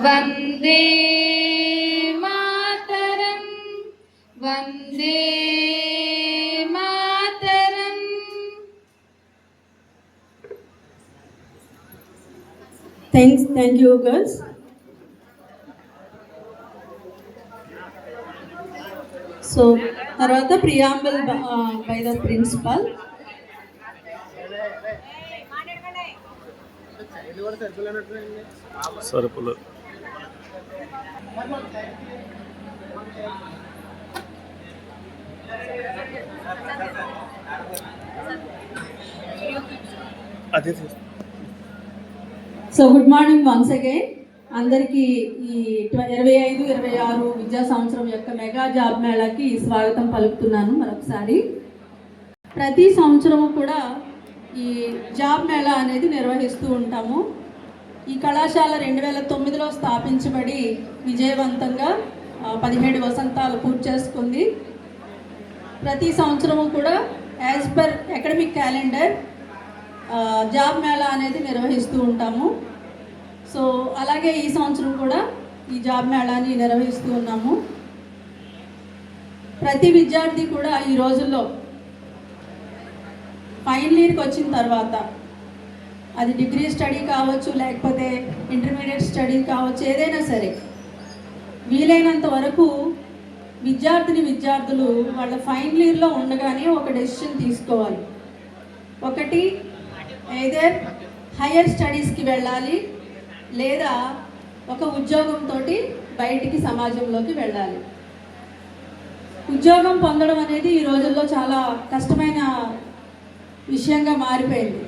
Vande Mataram Vande Mataram. Thank you girls. So తర్వాత preamble by the principal. సరుపులు అదే. So good morning once again. అందరికీ ఈ 25-26 విద్యా సంవత్సరం యొక్క మెగా జాబ్ మేళాకి స్వాగతం పలుకుతున్నాను మరొకసారి. ప్రతి సంవత్సరము కూడా ఈ జాబ్ మేళా అనేది నిర్వహిస్తూ ఉంటాము. ఈ కళాశాల 2009లో స్థాపించబడి విజయవంతంగా 17 వసంతాలు పూర్తి చేసుకుంది. ప్రతి సంవత్సరము కూడా as per academic calendar job Mela అనేది నిర్వహిస్తూ ఉంటాము. సో అలాగే ఈ సంవత్సరం కూడా ఈ జాబ్ మేళాని నిర్వహిస్తూ ఉన్నాము. ప్రతి విద్యార్థి కూడా ఈ రోజుల్లో ఫైనల్ ఇయర్కి వచ్చిన తర్వాత అది డిగ్రీ స్టడీ కావచ్చు, లేకపోతే ఇంటర్మీడియట్ స్టడీ కావచ్చు, ఏదైనా సరే వీలైనంత వరకు విద్యార్థులు వాళ్ళ ఫైనల్ ఇయర్లో ఉండగానే ఒక డెసిషన్ తీసుకోవాలి. ఒకటి either హయ్యర్ స్టడీస్కి వెళ్ళాలి, లేదా ఒక ఉద్యోగంతో బయటికి సమాజంలోకి వెళ్ళాలి. ఉద్యోగం పొందడం అనేది ఈ రోజుల్లో చాలా కష్టమైన విషయంగా మారిపోయింది.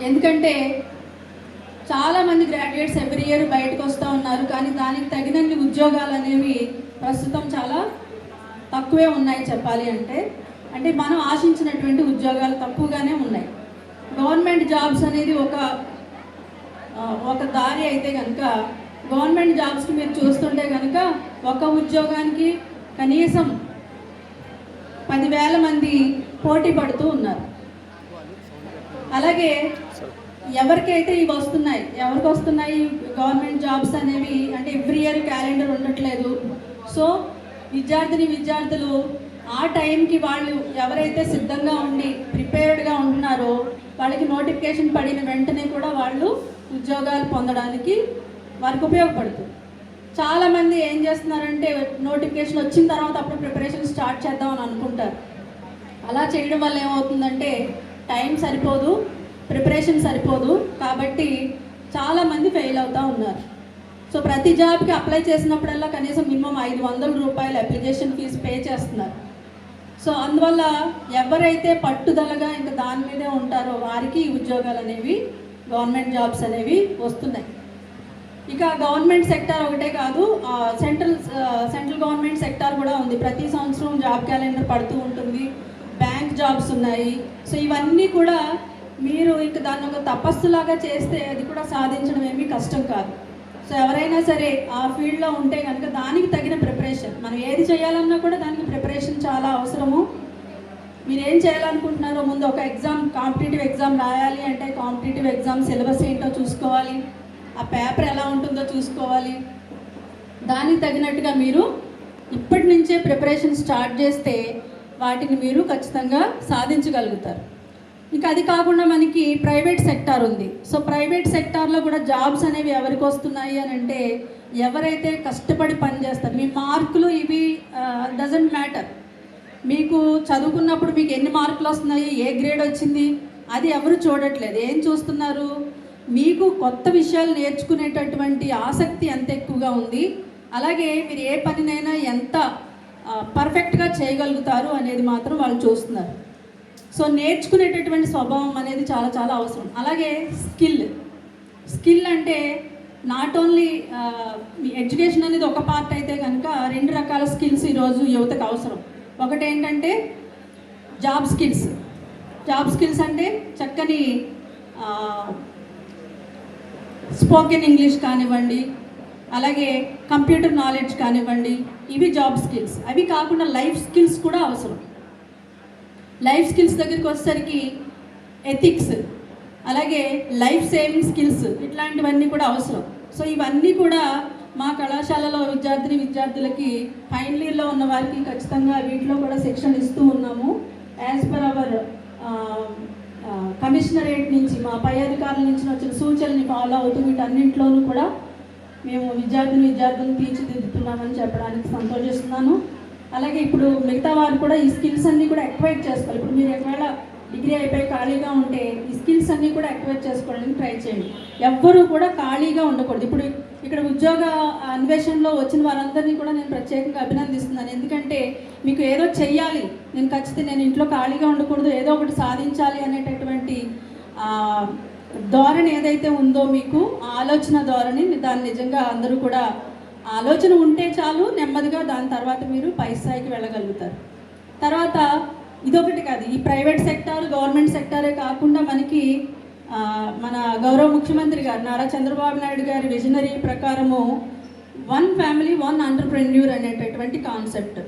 ఎందుకంటే చాలామంది గ్రాడ్యుయేట్స్ ఎవ్రీ ఇయర్ బయటకు వస్తూ ఉన్నారు, కానీ దానికి తగినన్ని ఉద్యోగాలు అనేవి ప్రస్తుతం చాలా తక్కువే ఉన్నాయి చెప్పాలి అంటే మనం ఆశించినటువంటి ఉద్యోగాలు తక్కువగానే ఉన్నాయి. గవర్నమెంట్ జాబ్స్ అనేది ఒక దారి అయితే కనుక గవర్నమెంట్ జాబ్స్కి మీరు చూస్తుంటే కనుక ఒక ఉద్యోగానికి కనీసం 10,000 మంది పోటీ పడుతూ ఉన్నారు. అలాగే ఎవరికి వస్తున్నాయి గవర్నమెంట్ జాబ్స్ అనేవి అంటే ఎవ్రీ ఇయర్ క్యాలెండర్ ఉండట్లేదు. సో విద్యార్థులు ఆ టైంకి వాళ్ళు ఎవరైతే సిద్ధంగా ఉండి ప్రిపేర్డ్గా ఉంటున్నారో వాళ్ళకి నోటిఫికేషన్ పడిన వెంటనే కూడా వాళ్ళు ఉద్యోగాలు పొందడానికి వారికి ఉపయోగపడుతుంది. చాలామంది ఏం చేస్తున్నారంటే నోటిఫికేషన్ వచ్చిన తర్వాత అప్పుడు ప్రిపరేషన్ స్టార్ట్ చేద్దామని అనుకుంటారు. అలా చేయడం వల్ల ఏమవుతుందంటే టైం సరిపోదు, ప్రిపరేషన్ సరిపోదు, కాబట్టి చాలామంది ఫెయిల్ అవుతూ ఉన్నారు. సో ప్రతి జాబ్కి అప్లై చేసినప్పుడల్లా కనీసం మినిమం 500 రూపాయలు అప్లికేషన్ ఫీజు పే చేస్తున్నారు. సో అందువల్ల ఎవరైతే పట్టుదలగా ఇంకా దాని మీదే ఉంటారో వారికి ఉద్యోగాలు అనేవి గవర్నమెంట్ జాబ్స్ అనేవి వస్తున్నాయి. ఇక గవర్నమెంట్ సెక్టార్ ఒకటే కాదు, సెంట్రల్ గవర్నమెంట్ సెక్టార్ కూడా ఉంది. ప్రతి సంవత్సరం జాబ్ క్యాలెండర్ పడుతూ ఉంటుంది, బ్యాంక్ జాబ్స్ ఉన్నాయి. సో ఇవన్నీ కూడా మీరు ఇంకా దాన్ని ఒక తపస్సులాగా చేస్తే అది కూడా సాధించడం ఏమీ కష్టం కాదు. సో ఎవరైనా సరే ఆ ఫీల్డ్లో ఉంటే కనుక దానికి తగిన ప్రిపరేషన్, మనం ఏది చేయాలన్నా కూడా దానికి ప్రిపరేషన్ చాలా అవసరము. మీరు ఏం చేయాలనుకుంటున్నారో ముందు ఒక కాంపిటేటివ్ ఎగ్జామ్ రాయాలి అంటే కాంపిటేటివ్ ఎగ్జామ్ సిలబస్ ఏంటో చూసుకోవాలి, ఆ పేపర్ ఎలా ఉంటుందో చూసుకోవాలి. దానికి తగినట్టుగా మీరు ఇప్పటి నుంచే ప్రిపరేషన్ స్టార్ట్ చేస్తే వాటిని మీరు ఖచ్చితంగా సాధించగలుగుతారు. ఇంకా అది కాకుండా మనకి ప్రైవేట్ సెక్టార్ ఉంది. సో ప్రైవేట్ సెక్టార్లో కూడా జాబ్స్ అనేవి ఎవరికి వస్తున్నాయి అని అంటే ఎవరైతే కష్టపడి పనిచేస్తారు. మీ మార్కులు ఇవి డజంట్ మ్యాటర్. మీకు చదువుకున్నప్పుడు మీకు ఎన్ని మార్కులు వస్తున్నాయి, ఏ గ్రేడ్ వచ్చింది, అది ఎవరు చూడట్లేదు. ఏం చూస్తున్నారు, మీకు కొత్త విషయాలు నేర్చుకునేటటువంటి ఆసక్తి ఎంత ఎక్కువగా ఉంది, అలాగే మీరు ఏ పనినైనా ఎంత పర్ఫెక్ట్గా చేయగలుగుతారు అనేది మాత్రం వాళ్ళు చూస్తున్నారు. సో నేర్చుకునేటటువంటి స్వభావం అనేది చాలా చాలా అవసరం. అలాగే స్కిల్ అంటే నాట్ ఓన్లీ ఎడ్యుకేషన్ అనేది ఒక పార్ట్ అయితే కనుక 2 రకాల స్కిల్స్ ఈరోజు యువతకు అవసరం. ఒకటి ఏంటంటే జాబ్ స్కిల్స్ అంటే చక్కని స్పోకెన్ ఇంగ్లీష్ కానివ్వండి, అలాగే కంప్యూటర్ నాలెడ్జ్ కానివ్వండి, ఇవి జాబ్ స్కిల్స్. అవి కాకుండా లైఫ్ స్కిల్స్ కూడా అవసరం. లైఫ్ స్కిల్స్ దగ్గరికి వచ్చేసరికి ఎథిక్స్, అలాగే లైఫ్ సేవింగ్ స్కిల్స్, ఇట్లాంటివన్నీ కూడా అవసరం. సో ఇవన్నీ కూడా మా కళాశాలలో విద్యార్థులకి ఫైనల్ ఇయర్లో ఉన్న వారికి ఖచ్చితంగా వీటిలో కూడా శిక్షణ ఇస్తూ ఉన్నాము. యాజ్ పర్ అవర్ కమిషనరేట్ నుంచి మా పై అధికారుల నుంచి వచ్చిన సూచనని ఫాలో అవుతూ వీటన్నింటిలోనూ కూడా మేము విద్యార్థులను తీర్చిదిద్దుతున్నామని చెప్పడానికి సంతోషిస్తున్నాను. అలాగే ఇప్పుడు మిగతా వారు కూడా ఈ స్కిల్స్ అన్నీ కూడా యాక్టివేట్ చేసుకోవాలి. ఇప్పుడు మీరు ఒకవేళ డిగ్రీ అయిపోయి ఖాళీగా ఉంటే ఈ స్కిల్స్ అన్నీ కూడా యాక్టివేట్ చేసుకోవడానికి ట్రై చేయండి. ఎవ్వరూ కూడా ఖాళీగా ఉండకూడదు. ఇప్పుడు ఇక్కడ ఉద్యోగ అన్వేషణలో వచ్చిన వారందరినీ కూడా నేను ప్రత్యేకంగా అభినందిస్తున్నాను. ఎందుకంటే మీకు ఏదో చెయ్యాలి, నేను ఇంట్లో ఖాళీగా ఉండకూడదు, ఏదో ఒకటి సాధించాలి అనేటటువంటి ధోరణి ఏదైతే ఉందో మీకు ఆలోచన ధోరణి, దాన్ని నిజంగా అందరూ కూడా ఆలోచన ఉంటే చాలు, నెమ్మదిగా దాని తర్వాత మీరు పై స్థాయికి వెళ్ళగలుగుతారు. తర్వాత ఇదొకటి కాదు, ఈ ప్రైవేట్ సెక్టార్ గవర్నమెంట్ సెక్టారే కాకుండా మనకి మన గౌరవ ముఖ్యమంత్రి గారు నారా చంద్రబాబు నాయుడు గారి విజనరీ ప్రకారము 1 ఫ్యామిలీ 1 ఎంటర్‌ప్రెన్యూర్ అనేటటువంటి కాన్సెప్ట్.